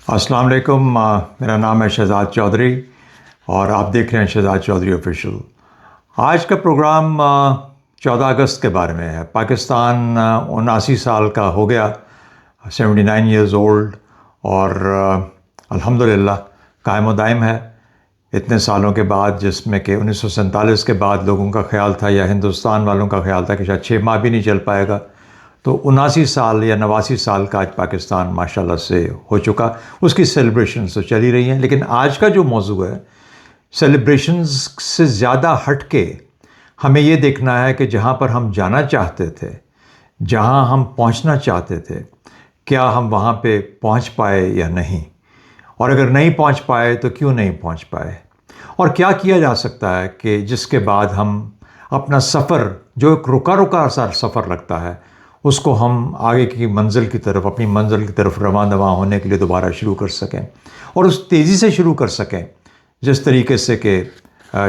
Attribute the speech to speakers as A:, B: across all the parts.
A: अस्सलाम वालेकुम। मेरा नाम है शहजाद चौधरी और आप देख रहे हैं शहजाद चौधरी ऑफिशियल। आज का प्रोग्राम 14 अगस्त के बारे में है। पाकिस्तान 79 साल का हो गया, 79 ईयर्स ओल्ड, और अल्हम्दुलिल्लाह कायम व दायम है इतने सालों के बाद, जिसमें कि 1947 के बाद लोगों का ख्याल था या हिंदुस्तान वालों का ख्याल था कि शायद 6 माह भी नहीं चल पाएगा। तो 79 साल या 89 साल का आज पाकिस्तान माशाल्लाह से हो चुका। उसकी सेलिब्रेशन तो चल ही रही हैं, लेकिन आज का जो मौजू है सेलिब्रेशंस से ज़्यादा हट के हमें ये देखना है कि जहाँ पर हम जाना चाहते थे, जहाँ हम पहुँचना चाहते थे, क्या हम वहाँ पे पहुँच पाए या नहीं, और अगर नहीं पहुँच पाए तो क्यों नहीं पहुँच पाए, और क्या किया जा सकता है कि जिसके बाद हम अपना सफ़र, जो एक रुका रुका सा सफ़र लगता है, उसको हम आगे की मंजिल की तरफ, अपनी मंजिल की तरफ रवां दवां होने के लिए दोबारा शुरू कर सकें, और उस तेज़ी से शुरू कर सकें जिस तरीके से कि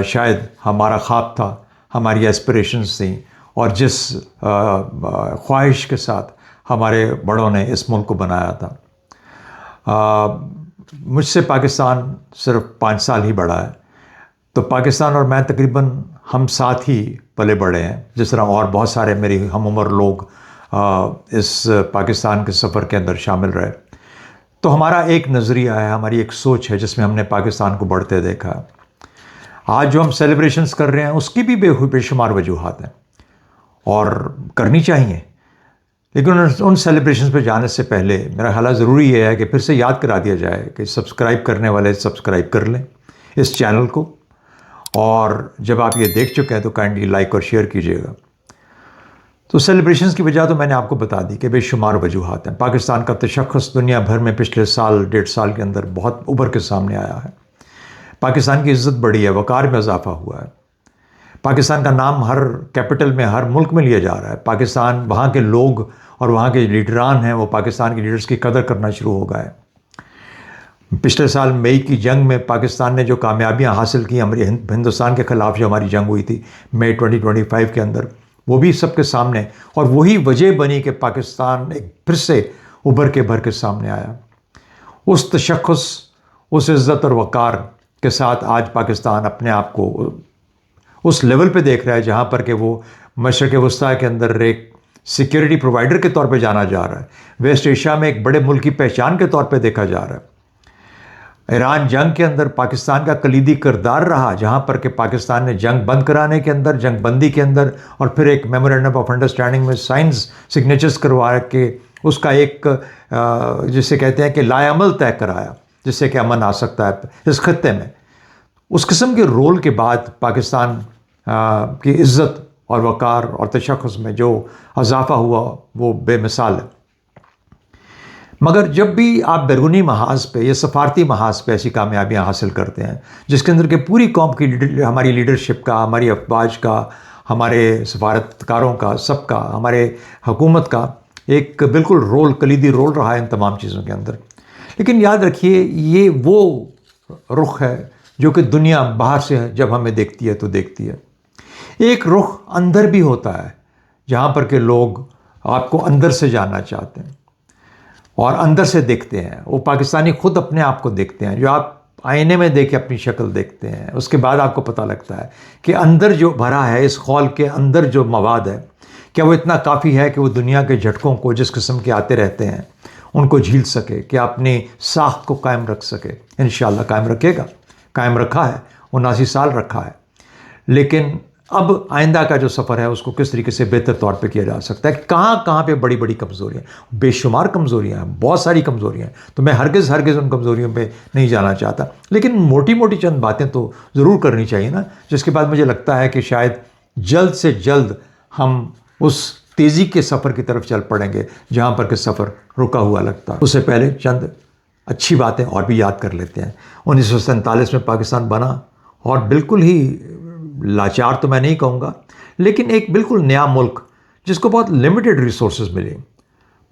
A: शायद हमारा ख्वाब था, हमारी एस्पिरेशंस थी, और जिस ख्वाहिश के साथ हमारे बड़ों ने इस मुल्क को बनाया था। मुझसे पाकिस्तान सिर्फ 5 साल ही बड़ा है, तो पाकिस्तान और मैं तकरीबन हम साथ ही पले बड़े हैं, जिस तरह और बहुत सारे मेरी हम उम्र लोग इस पाकिस्तान के सफ़र के अंदर शामिल रहे। तो हमारा एक नज़रिया है, हमारी एक सोच है जिसमें हमने पाकिस्तान को बढ़ते देखा। आज जो हम सेलिब्रेशंस कर रहे हैं उसकी भी बेशुमार वजूहात हैं और करनी चाहिए, लेकिन उन सेलिब्रेशंस पे जाने से पहले मेरा ख्याल ज़रूरी ये है कि फिर से याद करा दिया जाए कि सब्सक्राइब करने वाले सब्सक्राइब कर लें इस चैनल को, और जब आप ये देख चुके हैं तो काइंडली लाइक और शेयर कीजिएगा। तो सेलिब्रेशंस की वजह तो मैंने आपको बता दी कि बेशुमार वजूहात हैं। पाकिस्तान का तशख़्ख़ुस दुनिया भर में पिछले साल 1.5 साल के अंदर बहुत उभर के सामने आया है। पाकिस्तान की इज़्ज़त बढ़ी है, वक़ार में इजाफ़ा हुआ है। पाकिस्तान का नाम हर कैपिटल में, हर मुल्क में लिया जा रहा है। पाकिस्तान, वहाँ के लोग और वहाँ के लीडरान हैं, वो पाकिस्तान के लीडर्स की कदर करना शुरू हो गए। पिछले साल मई की जंग में पाकिस्तान ने जो कामयाबियाँ हासिल की, हमारी हिंदुस्तान के ख़िलाफ़ जो हमारी जंग हुई थी मई 2025 के अंदर, वो भी सबके सामने, और वही वजह बनी कि पाकिस्तान एक फिर से उभर के भर के सामने आया। उस तशख़्ख़ुस, उस इज़्ज़त और वक़ार के साथ आज पाकिस्तान अपने आप को उस लेवल पे देख रहा है जहाँ पर कि वो मशरिक़ वस्ता के अंदर एक सिक्योरिटी प्रोवाइडर के तौर पे जाना जा रहा है। वेस्ट एशिया में एक बड़े मुल्क की पहचान के तौर पे देखा जा रहा है। ईरान जंग के अंदर पाकिस्तान का कलीदी किरदार रहा, जहाँ पर कि पाकिस्तान ने जंग बंद कराने के अंदर, जंग बंदी के अंदर, और फिर एक मेमोरेंडम ऑफ अंडरस्टैंडिंग में साइंस सिग्नेचर्स करवा के उसका एक जिसे कहते हैं कि लाएअमल तय कराया, जिससे कि अमन आ सकता है इस खत्ते में। उस किस्म के रोल के बाद पाकिस्तान की इज़्ज़त और वक़ार और तशख़्ख़ुस में जो इजाफ़ा हुआ वो बेमिसाल है। मगर जब भी आप बैरूनी महाज पे या सफारती महाज पे ऐसी कामयाबियाँ हासिल करते हैं जिसके अंदर के पूरी कौम की हमारी लीडरशिप का, हमारी अफवाज का, हमारे सफारतकारों का, सबका, हमारे हुकूमत का एक बिल्कुल रोल, कलीदी रोल रहा है इन तमाम चीज़ों के अंदर। लेकिन याद रखिए, ये वो रुख है जो कि दुनिया बाहर से जब हमें देखती है तो देखती है। एक रुख अंदर भी होता है जहाँ पर के लोग आपको अंदर से जानना चाहते हैं और अंदर से देखते हैं। वो पाकिस्तानी खुद अपने आप को देखते हैं। जो आप आईने में देख के अपनी शक्ल देखते हैं, उसके बाद आपको पता लगता है कि अंदर जो भरा है, इस खौल के अंदर जो मवाद है, क्या वो इतना काफ़ी है कि वो दुनिया के झटकों को जिस किस्म के आते रहते हैं उनको झील सके, कि अपनी साख्त को कायम रख सके। इंशाअल्लाह कायम रखेगा, कायम रखा है, 79 साल रखा है। लेकिन अब आइंदा का जो सफ़र है उसको किस तरीके से बेहतर तौर पे किया जा सकता है, कहाँ कहाँ पे बड़ी बड़ी कमज़ोरियाँ, बेशुमार कमज़ोरियाँ हैं, बहुत सारी कमज़ोरियाँ हैं। तो मैं हरगिज़ उन कमज़ोरियों पे नहीं जाना चाहता, लेकिन मोटी मोटी चंद बातें तो ज़रूर करनी चाहिए ना, जिसके बाद मुझे लगता है कि शायद जल्द से जल्द हम उस तेज़ी के सफ़र की तरफ चल पड़ेंगे जहाँ पर कि सफ़र रुका हुआ लगता है। उससे पहले चंद अच्छी बातें और भी याद कर लेते हैं। 1947 में पाकिस्तान बना, और बिल्कुल ही लाचार तो मैं नहीं कहूँगा, लेकिन एक बिल्कुल नया मुल्क जिसको बहुत लिमिटेड रिसोर्सेज मिले,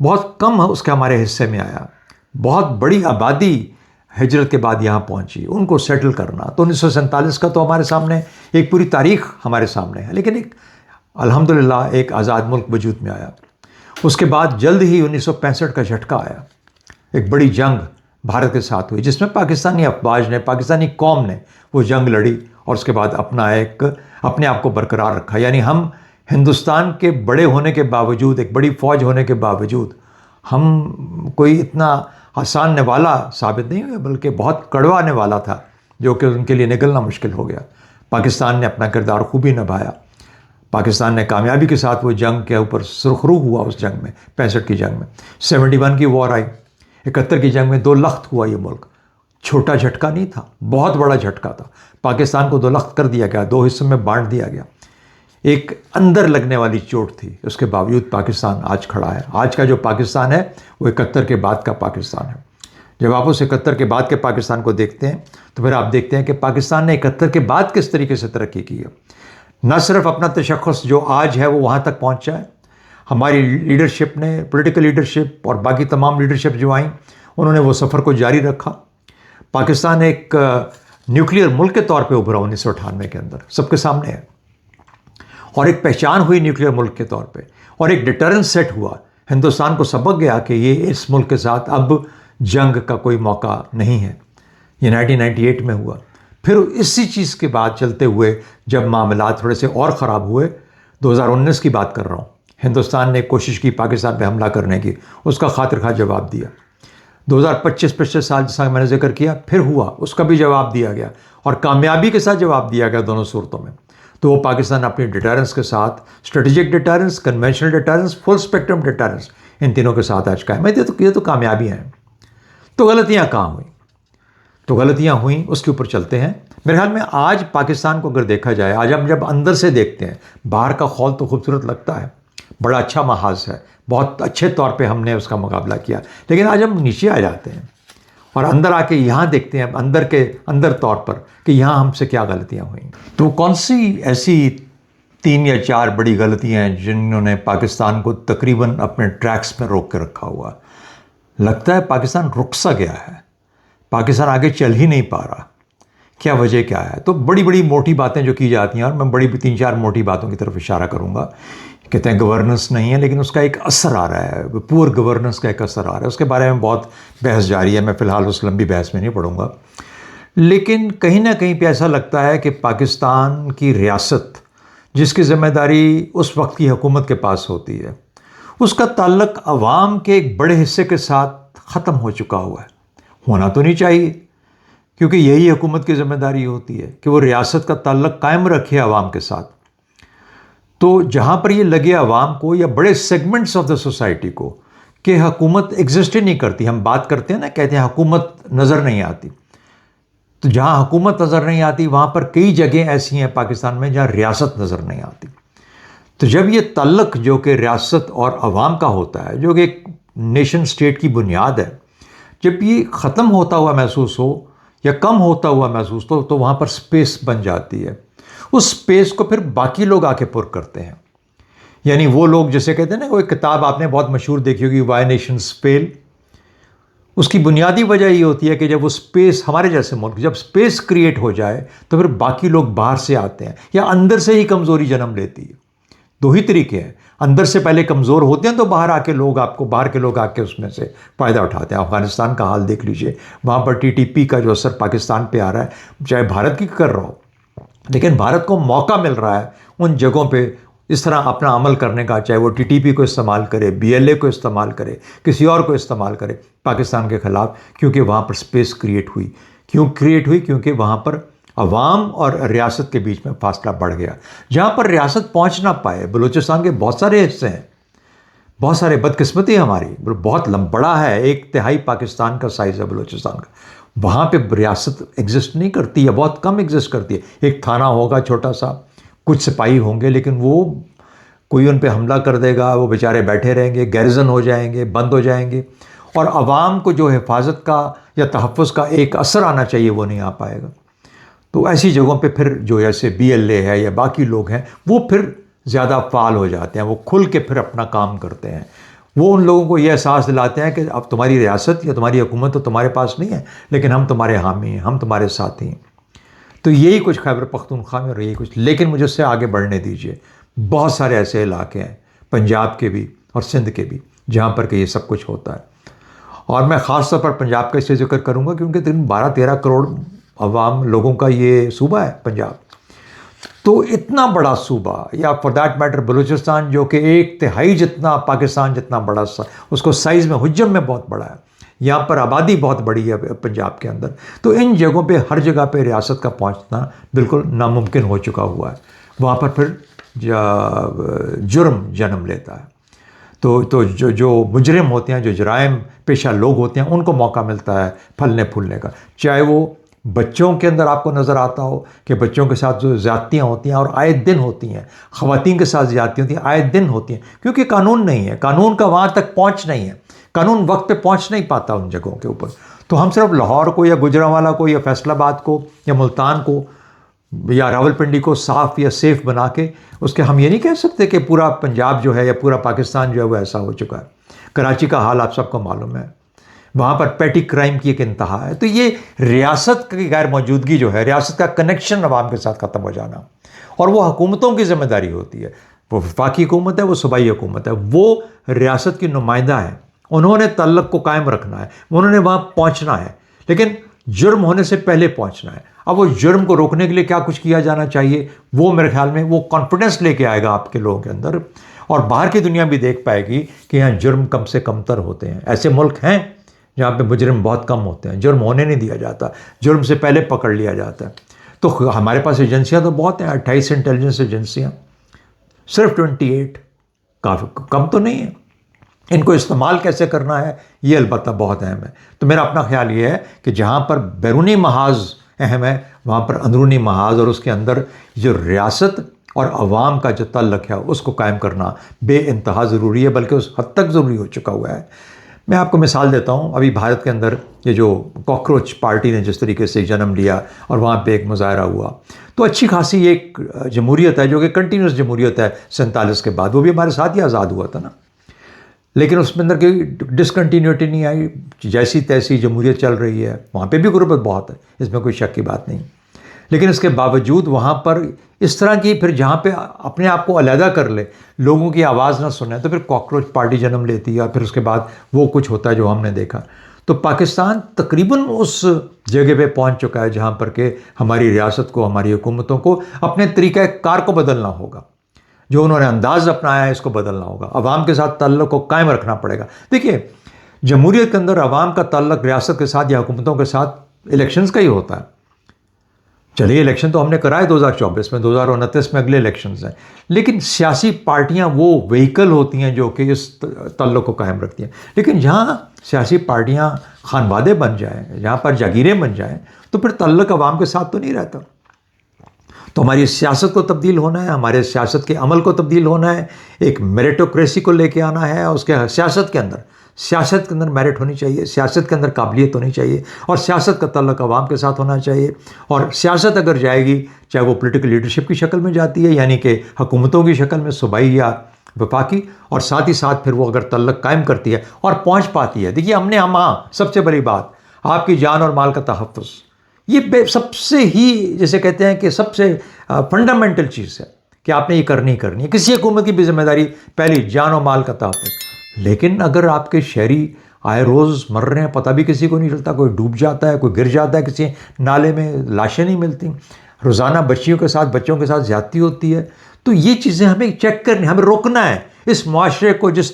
A: बहुत कम उसके हमारे हिस्से में आया। बहुत बड़ी आबादी हिजरत के बाद यहाँ पहुँची, उनको सेटल करना। तो 1947 का तो हमारे सामने एक पूरी तारीख़ हमारे सामने है, लेकिन एक अल्हम्दुलिल्लाह एक आज़ाद मुल्क वजूद में आया। उसके बाद जल्द ही 1965 का झटका आया, एक बड़ी जंग भारत के साथ हुई, जिसमें पाकिस्तानी अफवाज ने, पाकिस्तानी कौम ने वो जंग लड़ी और उसके बाद अपने आप को बरकरार रखा। यानी हम हिंदुस्तान के बड़े होने के बावजूद, एक बड़ी फ़ौज होने के बावजूद, हम कोई इतना आसान निवाला साबित नहीं हुए, बल्कि बहुत कड़वा निवाला था, जो कि उनके लिए निकलना मुश्किल हो गया। पाकिस्तान ने अपना किरदार खूबी निभाया। पाकिस्तान ने कामयाबी के साथ वो जंग के ऊपर सुरखरू हुआ। उस जंग में 65 की जंग में 71 की वॉर आई, 71 की जंग में 2 लख्त हुआ ये मुल्क। छोटा झटका नहीं था, बहुत बड़ा झटका था। पाकिस्तान को 2 लख्त कर दिया गया, 2 हिस्सों में बांट दिया गया। एक अंदर लगने वाली चोट थी, उसके बावजूद पाकिस्तान आज खड़ा है। आज का जो पाकिस्तान है वो 71 के बाद का पाकिस्तान है। जब आप उस 71 के बाद के पाकिस्तान को देखते हैं तो फिर आप देखते हैं कि पाकिस्तान ने 71 के बाद किस तरीके से तरक्की की है। न सिर्फ अपना तशख़्ख़ुस जो आज है वो वहाँ तक पहुँचा है, हमारी लीडरशिप ने, पॉलिटिकल लीडरशिप और बाकी तमाम लीडरशिप जो आई, उन्होंने वो सफ़र को जारी रखा। पाकिस्तान एक न्यूक्लियर मुल्क के तौर पे उभरा 1998 के अंदर, सबके सामने है, और एक पहचान हुई न्यूक्लियर मुल्क के तौर पे, और एक डिटरेंस सेट हुआ। हिंदुस्तान को सबक गया कि ये इस मुल्क के साथ अब जंग का कोई मौका नहीं है। ये 1998 में हुआ। फिर इसी चीज़ के बाद चलते हुए जब मामलात थोड़े से और ख़राब हुए, 2019 की बात कर रहा हूँ, हिंदुस्तान ने कोशिश की पाकिस्तान पे हमला करने की, उसका खातिर खा जवाब दिया। 2025 साल जैसा मैंने जिक्र किया, फिर हुआ, उसका भी जवाब दिया गया, और कामयाबी के साथ जवाब दिया गया दोनों सूरतों में। तो वो पाकिस्तान अपनी डिटरेंस के साथ, strategic deterrence, conventional deterrence, full spectrum deterrence, इन तीनों के साथ आज कायम है। ये तो कामयाबियाँ हैं। तो गलतियाँ कहाँ हुई? तो गलतियाँ हुई, उसके ऊपर चलते हैं। मेरे ख्याल में आज पाकिस्तान को अगर देखा जाए, आज हम जब अंदर से देखते हैं, बाहर का खौल तो खूबसूरत लगता है, बड़ा अच्छा महाज है, बहुत अच्छे तौर पे हमने उसका मुकाबला किया, लेकिन आज हम नीचे आ जाते हैं और अंदर आके यहाँ देखते हैं, अंदर तौर पर, कि यहाँ हमसे क्या गलतियाँ हुई। तो कौन सी ऐसी 3 या 4 बड़ी गलतियाँ हैं जिन्होंने पाकिस्तान को तकरीबन अपने ट्रैक्स में रोक के रखा हुआ? लगता है पाकिस्तान रुक सा गया है, पाकिस्तान आगे चल ही नहीं पा रहा। क्या वजह क्या है? तो बड़ी बड़ी मोटी बातें जो की जाती हैं, और मैं बड़ी 3-4 मोटी बातों की तरफ इशारा करूँगा। कहते हैं गवर्नेंस नहीं है, लेकिन उसका एक असर आ रहा है, पुअर गवर्नेंस का एक असर आ रहा है। उसके बारे में बहुत बहस जारी है, मैं फ़िलहाल उस लंबी बहस में नहीं पढ़ूंगा। लेकिन कहीं ना कहीं पे ऐसा लगता है कि पाकिस्तान की रियासत, जिसकी ज़िम्मेदारी उस वक्त की हुकूमत के पास होती है, उसका ताल्लुक़ अवाम के एक बड़े हिस्से के साथ ख़त्म हो चुका हुआ है। होना तो नहीं चाहिए, क्योंकि यही हुकूमत की ज़िम्मेदारी होती है कि वो रियासत का ताल्लुक़ कायम रखे अवाम के साथ। तो जहाँ पर ये लगे अवाम को या बड़े सेगमेंट्स ऑफ द सोसाइटी को कि हुकूमत एग्जिस्ट ही नहीं करती, हम बात करते हैं ना, कहते हैं हुकूमत नज़र नहीं आती। तो जहाँ हुकूमत नज़र नहीं आती, वहाँ पर कई जगह ऐसी हैं पाकिस्तान में जहाँ रियासत नज़र नहीं आती। तो जब ये ताल्लुक़ जो कि रियासत और अवाम का होता है, जो कि एक नेशन स्टेट की बुनियाद है, जब ये ख़त्म होता हुआ महसूस हो या कम होता हुआ महसूस हो, तो वहाँ पर स्पेस बन जाती है। उस स्पेस को फिर बाकी लोग आके पुर करते हैं। यानी वो लोग, जैसे कहते हैं ना, कोई किताब आपने बहुत मशहूर देखी होगी, वाई नेशंस फेल। उसकी बुनियादी वजह ये होती है कि जब वो स्पेस, हमारे जैसे मुल्क, जब स्पेस क्रिएट हो जाए, तो फिर बाकी लोग बाहर से आते हैं, या अंदर से ही कमज़ोरी जन्म लेती है। 2 ही तरीके हैं, अंदर से पहले कमज़ोर होते हैं तो बाहर के लोग आके उसमें से फ़ायदा उठाते हैं। अफ़गानिस्तान का हाल देख लीजिए, वहाँ पर TTP का जो असर पाकिस्तान पे आ रहा है, चाहे भारत की कर रहा हो, लेकिन भारत को मौका मिल रहा है उन जगहों पे इस तरह अपना अमल करने का, चाहे वो TTP को इस्तेमाल करे, BLA को इस्तेमाल करे, किसी और को इस्तेमाल करे पाकिस्तान के ख़िलाफ़, क्योंकि वहाँ पर स्पेस क्रिएट हुई। क्यों क्रिएट हुई? क्योंकि वहाँ पर अवाम और रियासत के बीच में फासला बढ़ गया। जहाँ पर रियासत पहुँच ना पाए, बलूचिस्तान के बहुत सारे हिस्से हैं, बहुत सारे, बदकिस्मती हमारी, बहुत बड़ा है, 1/3 पाकिस्तान का साइज़ है बलूचिस्तान का। वहाँ पे रियासत एग्जिस्ट नहीं करती, या बहुत कम एग्जिस्ट करती है। एक थाना होगा छोटा सा, कुछ सिपाही होंगे, लेकिन वो कोई उन पे हमला कर देगा, वो बेचारे बैठे रहेंगे, गैरिजन हो जाएंगे, बंद हो जाएंगे, और आवाम को जो हिफाजत का या तहफ़्फ़ुज़ का एक असर आना चाहिए वो नहीं आ पाएगा। तो ऐसी जगहों पे फिर जो ऐसे BLA है या बाकी लोग हैं, वो फिर ज़्यादा फ़ाल हो जाते हैं, वो खुल के फिर अपना काम करते हैं। वो उन लोगों को ये एहसास दिलाते हैं कि अब तुम्हारी रियासत या तुम्हारी हुकूमत तो तुम्हारे पास नहीं है, लेकिन हम तुम्हारे हामी हैं, हम तुम्हारे साथी हैं। तो यही कुछ खैबर पख्तूनख्वा में, और यही कुछ, लेकिन मुझे उससे आगे बढ़ने दीजिए। बहुत सारे ऐसे इलाके हैं, पंजाब के भी और सिंध के भी, जहाँ पर कि ये सब कुछ होता है। और मैं ख़ास तौर पर पंजाब का इससे जिक्र करूँगा क्योंकि 12-13 करोड़ अवाम लोगों का ये सूबा है पंजाब। तो इतना बड़ा सूबा, या फॉर दैट मैटर बलूचिस्तान जो कि 1/3 जितना पाकिस्तान जितना बड़ा उसको साइज़ में हुज्जम में बहुत बड़ा है, यहाँ पर आबादी बहुत बड़ी है पंजाब के अंदर। तो इन जगहों पे हर जगह पे रियासत का पहुँचना बिल्कुल नामुमकिन हो चुका हुआ है। वहाँ पर फिर जुर्म जन्म लेता है। तो जो मुजरिम होते हैं, जो जराइम पेशा लोग होते हैं, उनको मौका मिलता है फलने फूलने का। चाहे वो बच्चों के अंदर आपको नज़र आता हो कि बच्चों के साथ जो ज़्यादतियाँ होती हैं और आए दिन होती हैं, ख़वातीन के साथ ज़्यादतियाँ होती हैं आए दिन होती हैं, क्योंकि कानून नहीं है, कानून का वहाँ तक पहुँच नहीं है, कानून वक्त पे पहुँच नहीं पाता उन जगहों के ऊपर। तो हम सिर्फ लाहौर को या गुजरांवाला को या फैसलाबाद को या मुल्तान को या रावलपिंडी को साफ़ या सेफ़ बना के उसके हम ये नहीं कह सकते कि पूरा पंजाब जो है या पूरा पाकिस्तान जो है वो ऐसा हो चुका है। कराची का हाल आप सबको मालूम है, वहाँ पर पेटी क्राइम की एक इंतहा है। तो ये रियासत की गैर मौजूदगी जो है, रियासत का कनेक्शन अवाम के साथ ख़त्म हो जाना, और वो हुकूमतों की ज़िम्मेदारी होती है। वो वफाकी हुकूमत है, वो सूबाई हुकूमत है, वो रियासत की नुमाइंदा है, उन्होंने तल्लक को कायम रखना है, उन्होंने वहाँ पहुँचना है, लेकिन जुर्म होने से पहले पहुँचना है। अब वो जुर्म को रोकने के लिए क्या कुछ किया जाना चाहिए, वो मेरे ख्याल में वो कॉन्फिडेंस लेके आएगा आपके लोगों के अंदर, और बाहर की दुनिया भी देख पाएगी कि यहाँ जुर्म कम से कमतर होते हैं। ऐसे मुल्क हैं जहाँ पे मुजरिम बहुत कम होते हैं, जुर्म होने नहीं दिया जाता, जुर्म से पहले पकड़ लिया जाता है। तो हमारे पास एजेंसियाँ तो बहुत हैं, 28 इंटेलिजेंस एजेंसियाँ, सिर्फ 28 काफ़ी कम तो नहीं है। इनको इस्तेमाल कैसे करना है ये अलबत्ता बहुत अहम है। तो मेरा अपना ख्याल ये है कि जहाँ पर बैरूनी महाज अहम है, वहाँ पर अंदरूनी महाज और उसके अंदर जो रियासत और अवाम का जो तल्लक है उसको कायम करना बेइंतहा ज़रूरी है, बल्कि उस हद तक ज़रूरी हो चुका हुआ है। मैं आपको मिसाल देता हूँ, अभी भारत के अंदर ये जो कॉकरोच पार्टी ने जिस तरीके से जन्म लिया और वहाँ पे एक मुजाहरा हुआ, तो अच्छी खासी एक जमहूरियत है जो कि कंटिन्यूस जमहूरियत है 47 के बाद, वो भी हमारे साथ ही आज़ाद हुआ था ना, लेकिन उसमें अंदर कोई डिसकंटिन्यूटी नहीं आई, जैसी तैसी जमहूरियत चल रही है। वहाँ पे भी गुर्बत बहुत है, इसमें कोई शक की बात नहीं, लेकिन इसके बावजूद वहाँ पर इस तरह की फिर जहाँ पे अपने आप को अलहदा कर ले, लोगों की आवाज़ ना सुने, तो फिर कॉकरोच पार्टी जन्म लेती है और फिर उसके बाद वो कुछ होता है जो हमने देखा। तो पाकिस्तान तकरीबन उस जगह पे पहुँच चुका है जहाँ पर के हमारी रियासत को, हमारी हुकूमतों को अपने तरीक़ा कार को बदलना होगा, जो उन्होंने अंदाज़ अपनाया है इसको बदलना होगा, अवाम के साथ ताल्लुक़ को कायम रखना पड़ेगा। देखिए, जमहूरियत के अंदर अवाम का ताल्लुक़ रियासत के साथ या हुकूमतों के साथ इलेक्शंस का ही होता है। चलिए, इलेक्शन तो हमने कराए 2024 में, 2029 में अगले इलेक्शंस हैं, लेकिन सियासी पार्टियां वो व्हीकल होती हैं जो कि इस ताल्लुक़ को कायम रखती हैं। लेकिन जहाँ सियासी पार्टियां खानवादे बन जाएँ, जहाँ पर जागीरें बन जाएँ, तो फिर ताल्लुक़ अवाम के साथ तो नहीं रहता। तो हमारी सियासत को तब्दील होना है, हमारे सियासत के अमल को तब्दील होना है, एक मेरिटोक्रेसी को लेके आना है। उसके सियासत के अंदर मेरिट होनी चाहिए, सियासत के अंदर काबिलियत होनी चाहिए, और सियासत का तल्लुक़ अवाम के साथ होना चाहिए। और सियासत अगर जाएगी, चाहे वो पॉलिटिकल लीडरशिप की शक्ल में जाती है, यानी कि हुकूमतों की शक्ल में सूबाई या वफाकी, और साथ ही साथ फिर वो अगर तल्लुक़ कायम करती है और पहुँच पाती है। देखिए, हाँ, सबसे बड़ी बात आपकी जान और माल का तहफ़्फ़ुज़, ये सबसे ही, जैसे कहते हैं कि सबसे फंडामेंटल चीज़ है कि आपने ये करनी है। किसी हुकूमत की भी जिम्मेदारी पहली जान और माल का तहफ़्फ़ुज़। लेकिन अगर आपके शहरी आए रोज़ मर रहे हैं, पता भी किसी को नहीं चलता, कोई डूब जाता है, कोई गिर जाता है किसी नाले में, लाशें नहीं मिलती, रोज़ाना बच्चों के साथ ज़्यादती होती है, तो ये चीज़ें हमें चेक करनी, हमें रोकना है इस माशरे को, जिस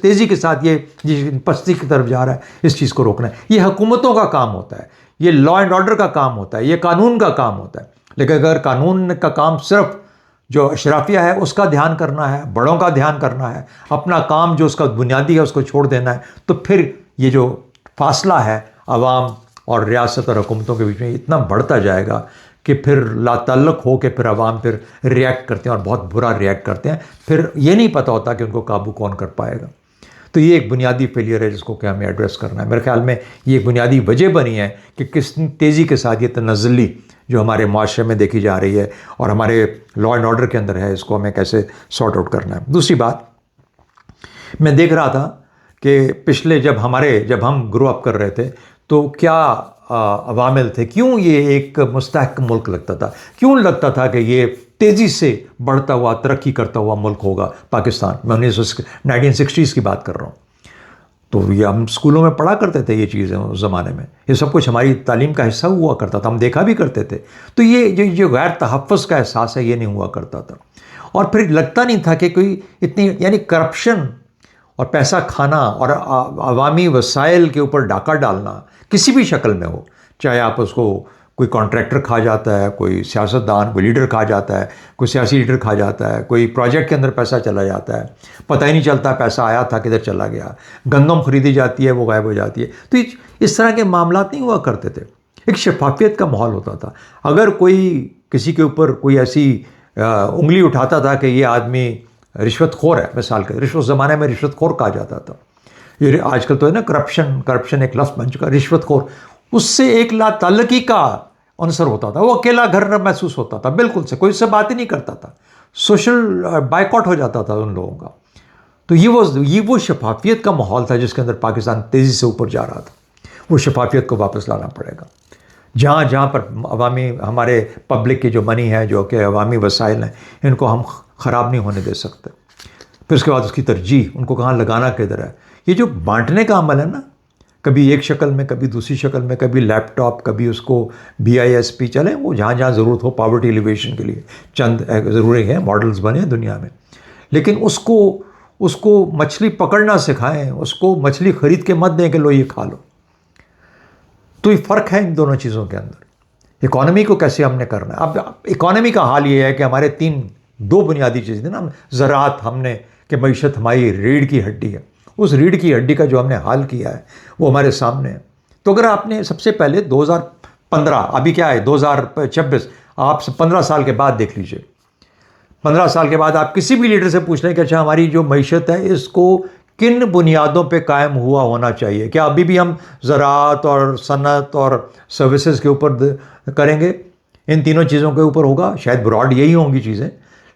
A: तेज़ी के साथ ये पस्ती की तरफ जा रहा है, इस चीज़ को रोकना है। ये हुकूमतों का काम होता है, ये लॉ एंड ऑर्डर का काम होता है, ये कानून का काम होता है। लेकिन अगर कानून का काम सिर्फ जो अशराफिया है उसका ध्यान करना है, बड़ों का ध्यान करना है, अपना काम जो उसका बुनियादी है उसको छोड़ देना है, तो फिर ये जो फासला है अवाम और रियासत और हुकूमतों के बीच में इतना बढ़ता जाएगा कि फिर लाताल्लुक़ हो के फिर अवाम फिर रिएक्ट करते हैं, और बहुत बुरा रिएक्ट करते हैं। फिर ये नहीं पता होता कि उनको काबू कौन कर पाएगा। तो ये एक बुनियादी फेलियर है जिसको कि हमें एड्रेस करना है। मेरे ख्याल में ये एक बुनियादी वजह बनी है कि किस तेज़ी के साथ ये तनज़्ज़ुली जो हमारे माशरे में देखी जा रही है और हमारे लॉ एंड ऑर्डर के अंदर है, इसको हमें कैसे सॉर्ट आउट करना है। दूसरी बात, मैं देख रहा था कि पिछले जब हम ग्रो अप कर रहे थे तो क्या अवामिल थे, क्यों ये एक मुस्तहकम मुल्क लगता था, क्यों लगता था कि ये तेज़ी से बढ़ता हुआ तरक्की करता हुआ मुल्क होगा पाकिस्तान। मैं 1960s की बात कर रहा हूँ। तो ये हम स्कूलों में पढ़ा करते थे ये चीज़ें उस ज़माने में, ये सब कुछ हमारी तालीम का हिस्सा हुआ करता था, हम देखा भी करते थे। तो ये जो गैर तहफ़्फ़ुज़ का एहसास है ये नहीं हुआ करता था। और फिर लगता नहीं था कि कोई इतनी यानी करप्शन और पैसा खाना और अवामी वसाइल के ऊपर डाका डालना किसी भी शक्ल में हो, चाहे आप उसको कोई कॉन्ट्रैक्टर खा जाता है, कोई सियासतदान, कोई लीडर खा जाता है, कोई सियासी लीडर खा जाता है, कोई प्रोजेक्ट के अंदर पैसा चला जाता है, पता ही नहीं चलता पैसा आया था किधर चला गया, गंदम खरीदी जाती है वो गायब हो जाती है। तो इस तरह के मामला नहीं हुआ करते थे, एक शफाफियत का माहौल होता था। अगर कोई किसी के ऊपर कोई ऐसी उंगली उठाता था कि ये आदमी रिश्वतखोर है, मिसाल के रिश्वत ज़माने में रिश्वतखोर कहा जाता था, ये आजकल तो है ना करप्शन एक लफ्ज़ बन चुका, रिश्वतखोर, उससे एक लाताल्लुकी का अंसर होता था, वो अकेला घर न महसूस होता था, बिल्कुल से कोई उससे बात ही नहीं करता था, सोशल बायकॉट हो जाता था उन लोगों का। तो ये वो शफाफियत का माहौल था जिसके अंदर पाकिस्तान तेज़ी से ऊपर जा रहा था। वो शफाफियत को वापस लाना पड़ेगा। जहाँ जहाँ पर अवामी हमारे पब्लिक की जो मनी है, जो कि अवामी वसाइल हैं, इनको हम ख़राब नहीं होने दे सकते। फिर उसके बाद उसकी तरजीह, उनको कहाँ लगाना किधर है। ये जो बांटने का अमल है ना, कभी एक शक्ल में, कभी दूसरी शक्ल में, कभी लैपटॉप, कभी उसको BISP चले, वो जहाँ जहाँ ज़रूरत हो पॉवर्टी एलिवेशन के लिए चंद ज़रूरी है मॉडल्स बने हैं दुनिया में, लेकिन उसको मछली पकड़ना सिखाएं, उसको मछली ख़रीद के मत दें कि लो ये खा लो। तो ये फ़र्क है इन दोनों चीज़ों के अंदर। इकॉनमी को कैसे हमने करना है। अब इकॉनमी का हाल ये है कि हमारे दो बुनियादी चीज़ें थी ना, ज़राअत हमने कि मईशत हमारी रीढ़ की हड्डी है, उस रीढ़ की हड्डी का जो हमने हाल किया है वो हमारे सामने है। तो अगर आपने सबसे पहले 2015, अभी क्या है 2026, आप 15 साल के बाद देख लीजिए, 15 साल के बाद आप किसी भी लीडर से पूछ लें कि अच्छा हमारी जो मईशत है इसको किन बुनियादों पे कायम हुआ होना चाहिए, क्या अभी भी हम ज़राअत और सनत और सर्विसेज के ऊपर करेंगे, इन तीनों चीज़ों के ऊपर होगा, शायद ब्रॉड यही होंगी चीज़ें,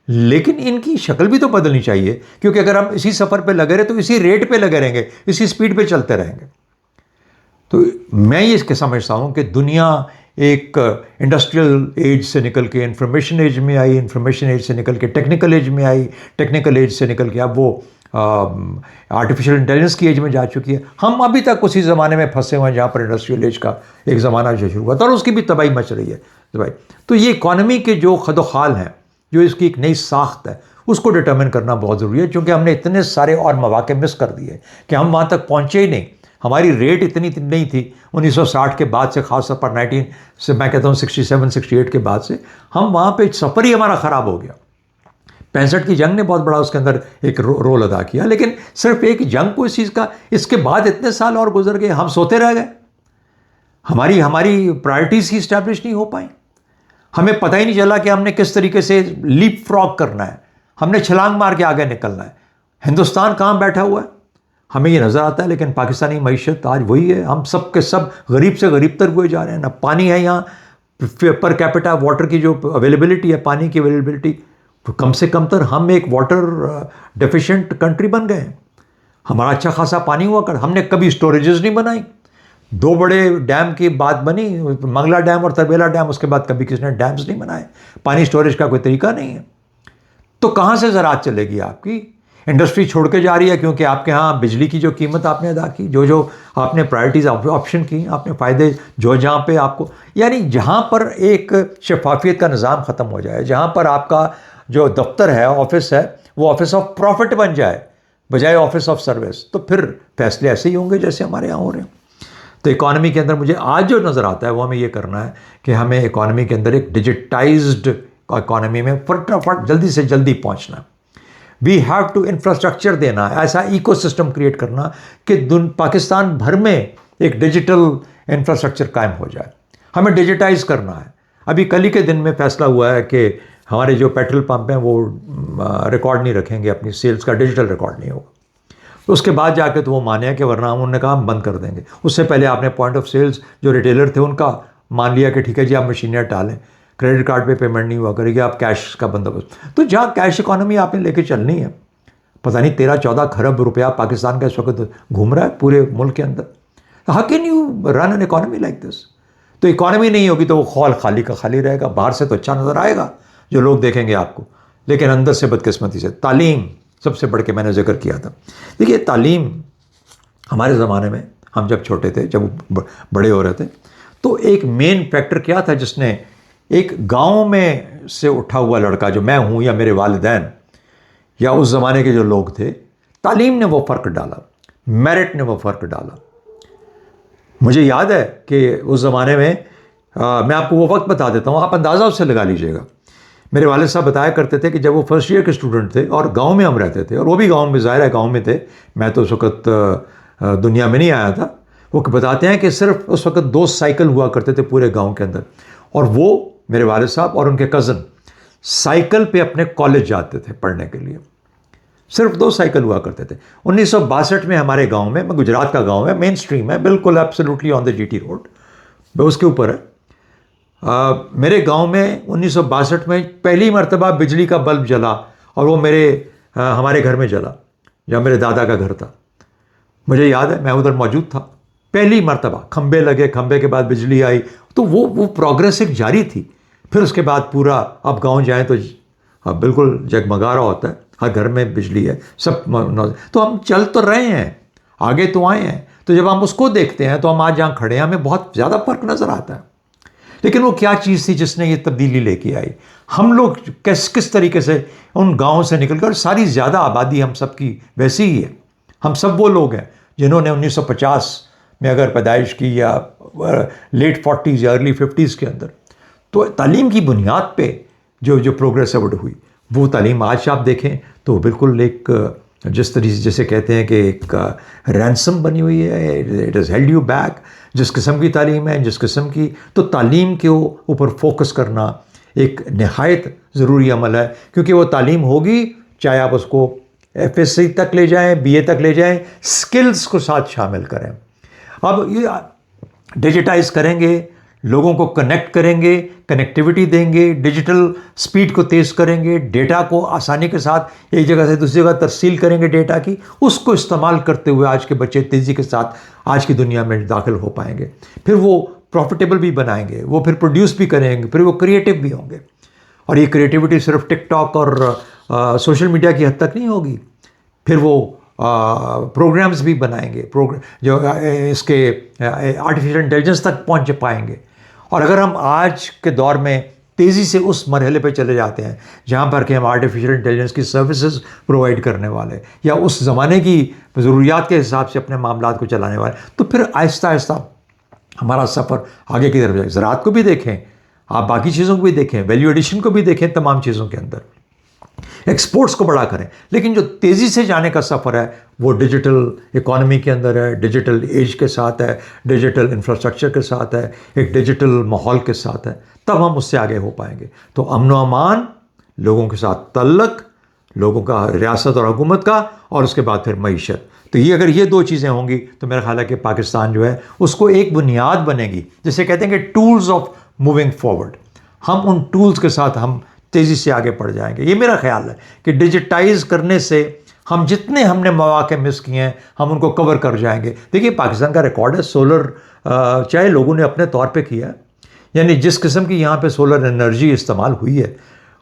A: लेकिन इनकी शक्ल भी तो बदलनी चाहिए, क्योंकि अगर हम इसी सफ़र पे लगे रहे तो इसी रेट पे लगे रहेंगे, इसी स्पीड पे चलते रहेंगे। तो मैं ये इसके समझता हूँ कि दुनिया एक इंडस्ट्रियल एज से निकल के इंफॉर्मेशन एज में आई, इंफॉर्मेशन एज से निकल के टेक्निकल एज में आई, टेक्निकल एज से निकल के अब वो आर्टिफिशियल इंटेलिजेंस की एज में जा चुकी है। हम अभी तक उसी ज़माने में फंसे हुए हैं जहाँ पर इंडस्ट्रियल एज का एक ज़माना जो शुरू हुआ था और उसकी भी तबाही मच रही है भाई। तो ये इकॉनमी के जो खदोखाल हैं, जो इसकी एक नई साख्त है, उसको डिटर्मिन करना बहुत ज़रूरी है, क्योंकि हमने इतने सारे और मौके मिस कर दिए कि हम वहाँ तक पहुँचे ही नहीं। हमारी रेट इतनी नहीं थी 1960 के बाद से, ख़ास तौर पर 19 से मैं कहता हूँ 67-68 के बाद से हम वहाँ पे सफ़र ही हमारा ख़राब हो गया। 65 की जंग ने बहुत बड़ा उसके अंदर एक रोल अदा किया, लेकिन सिर्फ एक जंग को इस चीज़ का, इसके बाद इतने साल और गुजर गए, हम सोते रह गए, हमारी प्रायोरिटीज़ ही इस्टेब्लिश नहीं हो पाई, हमें पता ही नहीं चला कि हमने किस तरीके से लीप फ्रॉग करना है, हमने छलांग मार के आगे निकलना है। हिंदुस्तान कहाँ बैठा हुआ है हमें ये नज़र आता है, लेकिन पाकिस्तानी मईशत आज वही है, हम सब के सब गरीब से गरीब तर हुए जा रहे हैं। ना पानी है यहाँ, पर कैपिटा वाटर की जो अवेलेबिलिटी है, पानी की अवेलेबिलिटी, तो कम से कम तर हम एक वाटर डेफिशिएंट कंट्री बन गए हैं। हमारा अच्छा खासा पानी हुआ कर, हमने कभी स्टोरेजेस नहीं बनाई। 2 बड़े डैम की बात बनी, मंगला डैम और तरबेला डैम, उसके बाद कभी किसी ने डैम्स नहीं बनाए, पानी स्टोरेज का कोई तरीका नहीं है। तो कहाँ से ज़राअत चलेगी आपकी? इंडस्ट्री छोड़ के जा रही है, क्योंकि आपके यहाँ बिजली की जो कीमत आपने अदा की, जो आपने प्रायोरिटीज़ ऑप्शन की, आपने फ़ायदे जो जहाँ पे आपको, यानी जहाँ पर एक शफाफियत का निज़ाम ख़त्म हो जाए, जहाँ पर आपका जो दफ्तर है, ऑफिस है, वो ऑफिस ऑफ प्रॉफिट बन जाए बजाय ऑफिस ऑफ सर्विस, तो फिर फैसले ऐसे ही होंगे जैसे हमारे यहाँ हो रहे हैं। तो इकॉनमी के अंदर मुझे आज जो नज़र आता है वो हमें ये करना है कि हमें इकॉनमी के अंदर एक डिजिटाइज्ड इकॉनमी में फटाफट जल्दी से जल्दी पहुंचना। वी हैव टू इंफ्रास्ट्रक्चर देना, ऐसा इकोसिस्टम क्रिएट करना कि पाकिस्तान भर में एक डिजिटल इंफ्रास्ट्रक्चर कायम हो जाए। हमें डिजिटाइज करना है। अभी कल ही के दिन में फैसला हुआ है कि हमारे जो पेट्रोल पंप हैं वो रिकॉर्ड नहीं रखेंगे, अपनी सेल्स का डिजिटल रिकॉर्ड नहीं होगा। तो उसके बाद जाके तो वो माने कि वरना उन्होंने कहा हम बंद कर देंगे। उससे पहले आपने पॉइंट ऑफ सेल्स जो रिटेलर थे उनका मान लिया कि ठीक है जी आप मशीनें टालें, क्रेडिट कार्ड पे पेमेंट नहीं हुआ करेगी, आप कैश का बंदोबस्त। तो जहाँ कैश इकॉनमी आपने लेके चलनी है, पता नहीं 13-14 खरब रुपया पाकिस्तान का इस वक्त घूम रहा है पूरे मुल्क के अंदर। How can you run an economy like this? तो इकॉनमी नहीं होगी तो वो खौल खाली का खाली रहेगा। बाहर से तो अच्छा नज़र आएगा जो लोग देखेंगे आपको, लेकिन अंदर से बदकिस्मती से। तालीम सबसे बढ़ के मैंने जिक्र किया था। देखिए तालीम हमारे ज़माने में हम जब छोटे थे, जब बड़े हो रहे थे, तो एक मेन फैक्टर क्या था जिसने एक गांव में से उठा हुआ लड़का जो मैं हूं या मेरे वालिदैन या उस ज़माने के जो लोग थे, तालीम ने वो फ़र्क डाला, मेरिट ने वो फ़र्क डाला। मुझे याद है कि उस ज़माने में मैं आपको वो वक्त बता देता हूँ, आप अंदाज़ा उससे लगा लीजिएगा। मेरे वालिद साहब बताया करते थे कि जब वो फर्स्ट ईयर के स्टूडेंट थे और गांव में हम रहते थे, और वो भी गांव में, ज़ाहिर है गांव में थे, मैं तो उस वक्त दुनिया में नहीं आया था। वो बताते हैं कि सिर्फ उस वक्त 2 साइकिल हुआ करते थे पूरे गांव के अंदर, और वो मेरे वालिद साहब और उनके कज़न साइकिल पे अपने कॉलेज जाते थे पढ़ने के लिए। सिर्फ 2 साइकिल हुआ करते थे। 1962 में हमारे गांव में, मैं गुजरात का गांव है, मेन स्ट्रीम है, बिल्कुल absolutely on the GT road, वो उसके ऊपर है। मेरे गांव में 1962 में पहली मर्तबा बिजली का बल्ब जला, और वो हमारे घर में जला, जहाँ मेरे दादा का घर था। मुझे याद है, मैं उधर मौजूद था। पहली मर्तबा खंबे लगे, खंबे के बाद बिजली आई, तो वो प्रोग्रेस एक जारी थी। फिर उसके बाद पूरा, अब गांव जाएं तो बिल्कुल जगमगा रहा होता है, हर घर में बिजली है, सब। तो हम चल तो रहे हैं, आगे तो आए हैं। तो जब हम उसको देखते हैं तो हम आज जहाँ खड़े हैं हमें बहुत ज़्यादा फर्क नज़र आता है। लेकिन वो क्या चीज़ थी जिसने ये तब्दीली लेके आई? हम लोग किस तरीके से उन गाँव से निकलकर, सारी ज़्यादा आबादी हम सब की वैसी ही है। हम सब वो लोग हैं जिन्होंने 1950 में अगर पैदाइश की, या लेट 40s या अर्ली 50s के अंदर, तो तालीम की बुनियाद पे जो प्रोग्रेस है वो हुई। वो तालीम आज आप देखें तो बिल्कुल एक, जिस तरीके से जैसे कहते हैं कि एक रैंसम बनी हुई है, it is held you back. जिस किस्म की तालीम है, जिस किस्म की, तो तालीम के ऊपर फोकस करना एक नहायत ज़रूरी अमल है, क्योंकि वो तालीम होगी, चाहे आप उसको FSC तक ले जाएं, BA तक ले जाएं, स्किल्स को साथ शामिल करें। अब ये डिजिटाइज़ करेंगे, लोगों को कनेक्ट करेंगे, कनेक्टिविटी देंगे, डिजिटल स्पीड को तेज़ करेंगे, डेटा को आसानी के साथ एक जगह से दूसरी जगह तरसील करेंगे डेटा की, उसको इस्तेमाल करते हुए आज के बच्चे तेज़ी के साथ आज की दुनिया में दाखिल हो पाएंगे। फिर वो प्रॉफिटेबल भी बनाएंगे, वो फिर प्रोड्यूस भी करेंगे, फिर वो क्रिएटिव भी होंगे। और ये क्रिएटिविटी सिर्फ टिकटॉक और सोशल मीडिया की हद तक नहीं होगी। फिर वो प्रोग्राम्स भी बनाएंगे, जो इसके आर्टिफिशियल इंटेलिजेंस तक पहुंच पाएंगे। और अगर हम आज के दौर में तेज़ी से उस मरहले पे चले जाते हैं जहाँ पर कि हम आर्टिफिशियल इंटेलिजेंस की सर्विसेज प्रोवाइड करने वाले, या उस ज़माने की ज़रूरियात के हिसाब से अपने मामलात को चलाने वाले, तो फिर आहिस्ता आहिस्ता हमारा सफ़र आगे की तरफ जाए। ज़राअत को भी देखें, आप बाकी चीज़ों को भी देखें, वैल्यू एडिशन को भी देखें, तमाम चीज़ों के अंदर एक्सपोर्ट्स को बड़ा करें। लेकिन जो तेज़ी से जाने का सफ़र है वो डिजिटल इकॉनमी के अंदर है, डिजिटल एज के साथ है, डिजिटल इंफ्रास्ट्रक्चर के साथ है, एक डिजिटल माहौल के साथ है। तब हम उससे आगे हो पाएंगे। तो अमन व अमान, लोगों के साथ तल्लक, लोगों का रियासत और हुकूमत का, और उसके बाद फिर मईशत। तो ये अगर ये 2 चीज़ें होंगी तो मेरा ख्याल है कि पाकिस्तान जो है उसको एक बुनियाद बनेगी, जिसे कहते हैं कि टूल्स ऑफ मूविंग फॉरवर्ड। हम उन टूल्स के साथ हम तेज़ी से आगे बढ़ जाएंगे। ये मेरा ख्याल है कि डिजिटाइज़ करने से हम जितने हमने मौके मिस किए हैं हम उनको कवर कर जाएंगे। देखिए पाकिस्तान का रिकॉर्ड है सोलर, चाहे लोगों ने अपने तौर पे किया है, यानी जिस किस्म की यहाँ पे सोलर एनर्जी इस्तेमाल हुई है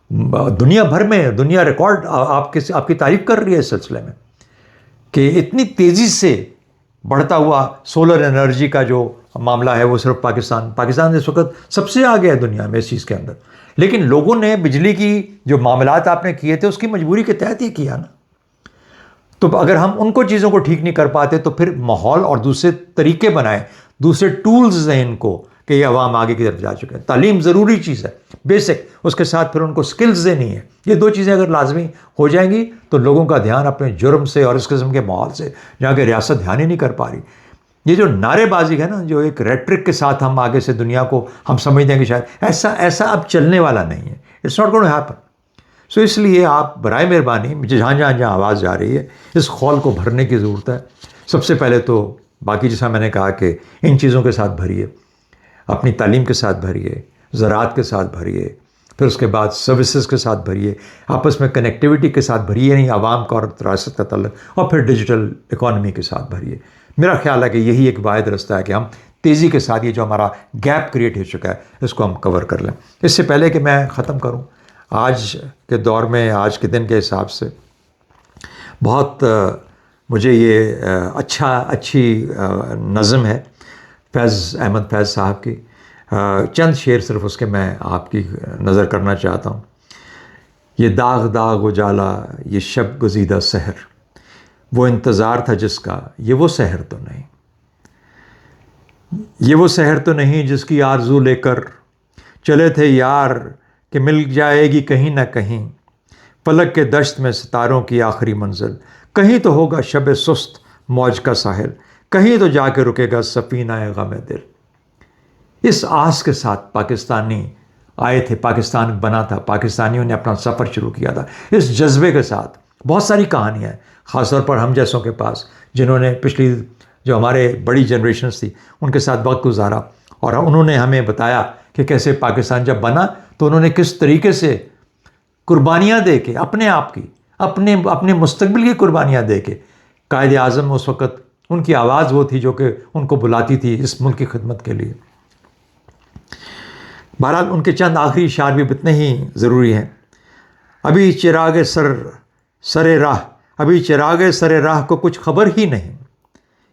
A: दुनिया भर में, दुनिया रिकॉर्ड आपकी तारीफ कर रही है इस सिलसिले में, कि इतनी तेज़ी से बढ़ता हुआ सोलर एनर्जी का जो मामला है वो सिर्फ पाकिस्तान इस वक्त सबसे आगे है दुनिया में इस चीज़ के अंदर। लेकिन लोगों ने बिजली की जो मामलात आपने किए थे उसकी मजबूरी के तहत ही किया ना। तो अगर हम उनको चीज़ों को ठीक नहीं कर पाते तो फिर माहौल और दूसरे तरीके बनाएं, दूसरे टूल्स दें इनको कि ये अवाम आगे की तरफ जा चुके हैं। तालीम ज़रूरी चीज़ है, बेसिक, उसके साथ फिर उनको स्किल्स देनी है। ये 2 चीज़ें अगर लाजमी हो जाएंगी तो लोगों का ध्यान अपने जुर्म से और इस किस्म के माहौल से, जहाँ की रियासत ध्यान ही नहीं कर पा रही, ये जो नारेबाजी है ना, जो एक रेट्रिक के साथ हम आगे से दुनिया को हम समझते हैं कि शायद ऐसा अब चलने वाला नहीं है। It's not going to happen. So इसलिए आप बराए मेहरबानी जहाँ जहाँ आवाज़ जा रही है इस खौल को भरने की ज़रूरत है। सबसे पहले तो बाकी जैसा मैंने कहा कि इन चीज़ों के साथ भरिए, अपनी तालीम के साथ भरिए, ज़राअत के साथ भरिए, फिर उसके बाद सर्विसेज के साथ भरिए, आपस में कनेक्टिविटी के साथ भरिए, नहीं आवाम का और रियासत का तल्लुक, और फिर डिजिटल इकॉनमी के साथ भरिए। मेरा ख्याल है कि यही एक वाहिद रास्ता है कि हम तेज़ी के साथ ये जो हमारा गैप क्रिएट हो चुका है इसको हम कवर कर लें। इससे पहले कि मैं ख़त्म करूं, आज के दौर में, आज के दिन के हिसाब से बहुत मुझे ये अच्छी नज़म है फैज़ अहमद फैज़ साहब की। चंद शेर सिर्फ उसके मैं आपकी नज़र करना चाहता हूँ। ये दाग दाग उजाला, ये शब गुज़ीदा सहर, वो इंतज़ार था जिसका, ये वो सहर तो नहीं, ये वो सहर तो नहीं जिसकी आरज़ू लेकर चले थे यार कि मिल जाएगी कहीं ना कहीं। फलक के दश्त में सितारों की आखिरी मंजिल, कहीं तो होगा शब सुस्त मौज का साहिल, कहीं तो जाके रुकेगा सफीना गम दिल। इस आस के साथ पाकिस्तानी आए थे, पाकिस्तान बना था, पाकिस्तानियों ने अपना सफ़र शुरू किया था इस जज्बे के साथ। बहुत सारी कहानियाँ हैं, ख़ासतौर पर हम जैसों के पास, जिन्होंने पिछली जो हमारे बड़ी जनरेशन्स थी उनके साथ वक्त गुजारा, और उन्होंने हमें बताया कि कैसे पाकिस्तान जब बना तो उन्होंने किस तरीके से कुर्बानियाँ दे के, अपने आप की, अपने मुस्तकबिल की कुर्बानियाँ दे के, कायद आज़म उस वक़्त उनकी आवाज़ वो थी जो कि उनको बुलाती थी इस मुल्क की खिदमत के लिए। बहरहाल उनके चंद आखिरी इशार भी इतने ही ज़रूरी हैं। अभी चिराग सरे राह, अभी चिराग सरे राह को कुछ खबर ही नहीं,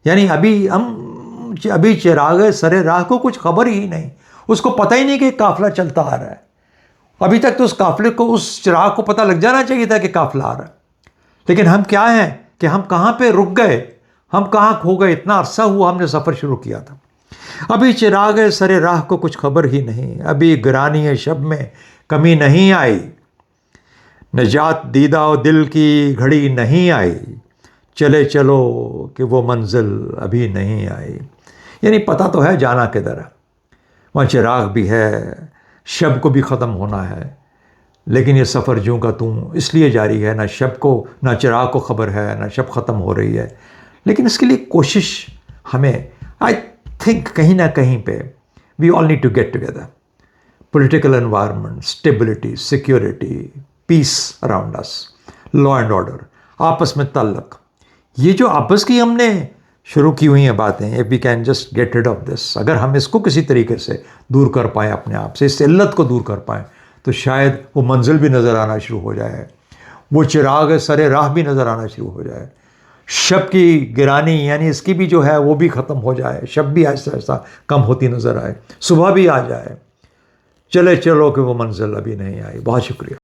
A: यानी अभी चिराग सरे राह को कुछ खबर ही नहीं, उसको पता ही नहीं कि काफ़िला चलता आ रहा है। अभी तक तो उस काफ़िले को, उस चिराग को पता लग जाना चाहिए था कि काफ़िला आ रहा है, लेकिन हम क्या हैं कि हम कहाँ पे रुक गए, हम कहाँ खो गए। इतना अरसा हुआ हमने सफ़र शुरू किया था। अभी चिराग सरे राह को कुछ खबर ही नहीं, अभी गिरानी शब में कमी नहीं आई, नजात दीदा और दिल की घड़ी नहीं आई, चले चलो कि वो मंजिल अभी नहीं आई। यानी पता तो है जाना किधर है, वहाँ चिराग भी है, शब को भी ख़त्म होना है, लेकिन ये सफ़र ज्यों का त्यों इसलिए जारी है, ना शब को, ना चिराग को ख़बर है, ना शब ख़त्म हो रही है। लेकिन इसके लिए कोशिश हमें, आई थिंक कहीं ना कहीं पे we all need to get together. Political environment, stability, security, peace around us, law and order, आपस में तल्लक, ये जो आपस की हमने शुरू की हुई हैं बातें, if we can just get rid of this, अगर हम इसको किसी तरीके से दूर कर पाएँ अपने आप से, इस इल्लत को दूर कर पाएँ, तो शायद वो मंजिल भी नज़र आना शुरू हो जाए, वो चिराग सरे राह भी नज़र आना शुरू हो जाए, शब की गिरानी यानी इसकी भी जो है वो भी ख़त्म हो जाए, शब भी ऐसा ऐसा कम होती नज़र आए, सुबह भी आ जाए, चले चलो कि वो मंजिल अभी नहीं आई। बहुत शुक्रिया।